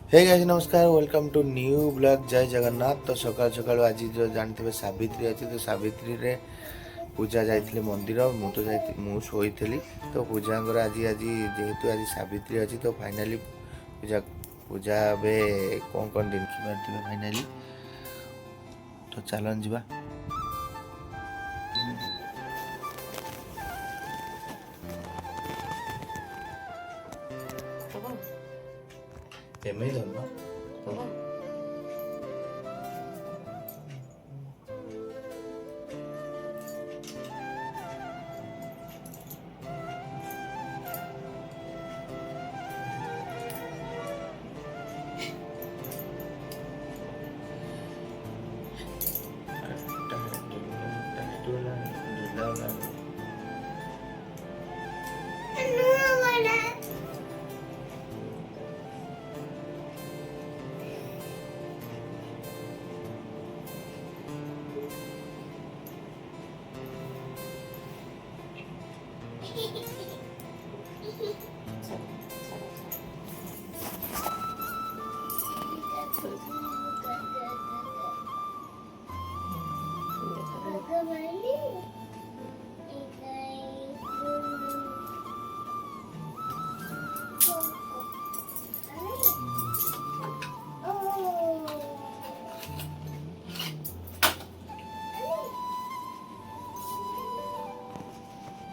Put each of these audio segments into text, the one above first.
Hey guys नमस्कार welcome to new blog जय जगन्नाथ। तो सकाल सकाल आज जो जानते सावित्री अच्छी तो सावित्री रे पूजा जाइए मंदिर मु तो मु शोई तो पूजा आज आज जेहेतु आज सावित्री अच्छी तो फाइनाली पूजा पूजा ए कौन देखी पारे फाइनाली तो चलन जीवा एमे जन्म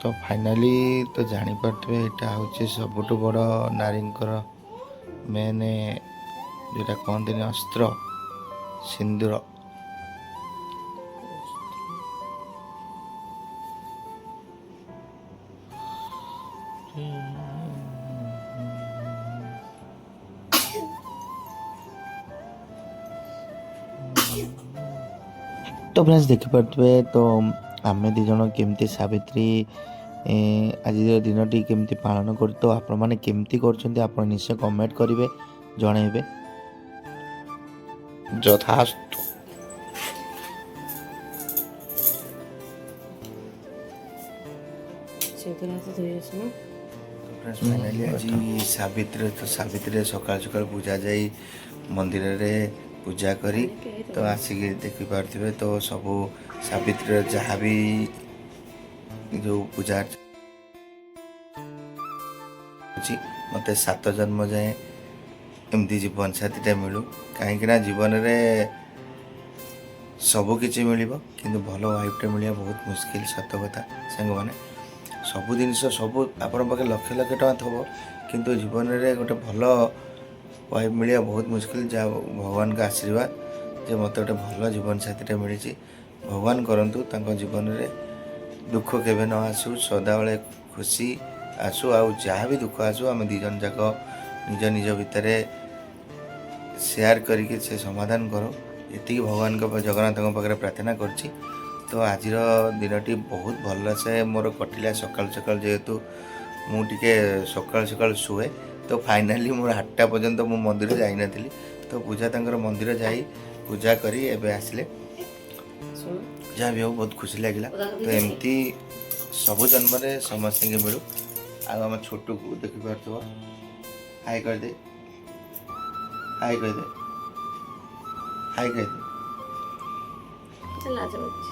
तो फाइनाली तो जापारे यहाँ हूँ सबुठ बड़ नारींकर मेन जोटा कहते अस्त्र सिंदूर। तो फ्रेंड्स देखिपे तो आम दिज केमती सावित्री आज दिन टी केमती पालन कर तो आपण मैंने केमती कर निश्चय कमेंट करेंगे जनइबे यथास्तु। फाइनाली आज सावित्री तो सावित्री सकाल सकाल पूजा जाई मंदिर रे पूजा करी तो आसिक देखी पारे तो सब सावित्री जहाँ भी जो पूजा मत 7 जन्म जाए एमती जीवन साथीटा मिलू कहीं जीवन रे सबकि मिल कि भल वाइफटे मिलवा बहुत मुस्किल सत कथा सांग मैंने सब जिन सब आपण पाखे लक्ष लक्ष टका थब किंतु जीवन रे गोटे भल वाइफ मिलवा बहुत मुस्किल जहाँ भगवान का आशीर्वाद जे मत गोटे भल जीवन साथीटा मिली भगवान करंतु तांको जीवन रे दुख केवे न आसू सदा बेले खुशी आसू आ जहाँ भी दुख आसू आम दी जन जाक निज निज भितर शेयर करके से समाधान करो ये भगवान को जगन्नाथ पाखे प्रार्थना करछि। तो आज दिन बहुत भल से मोर कटिला सकाल सकाल जेहेतु मुझे सकाल सकाल शुए तो फाइनाली मोर 8टा पर्यंत मु मंदिर जाई नथिली तो पूजा तंकर मंदिर जाई पूजा करी एबे आसले जहाँ भी हो बहुत खुशी लगे। तो एमती सब जन्म रे समस्त के मिलू आम छोटू को देखी पार्थ हाई कर दे हाई कर दे हाई कर दे।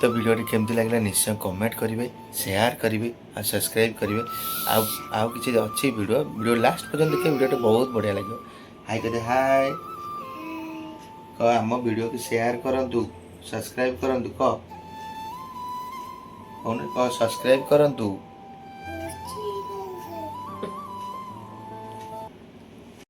तो वीडियो केमती लगे निश्चय कमेंट करेंगे शेयर करेंगे और सब्सक्राइब करेंगे आउ किसी अच्छी वीडियो लास्ट पर्यंत देखिए वीडियो बहुत बढ़िया लगे। हाई कर दे हाय कह आम वीडियो को शेयर करंतु सब्सक्राइब करंतु कह सब्सक्राइब करंतु।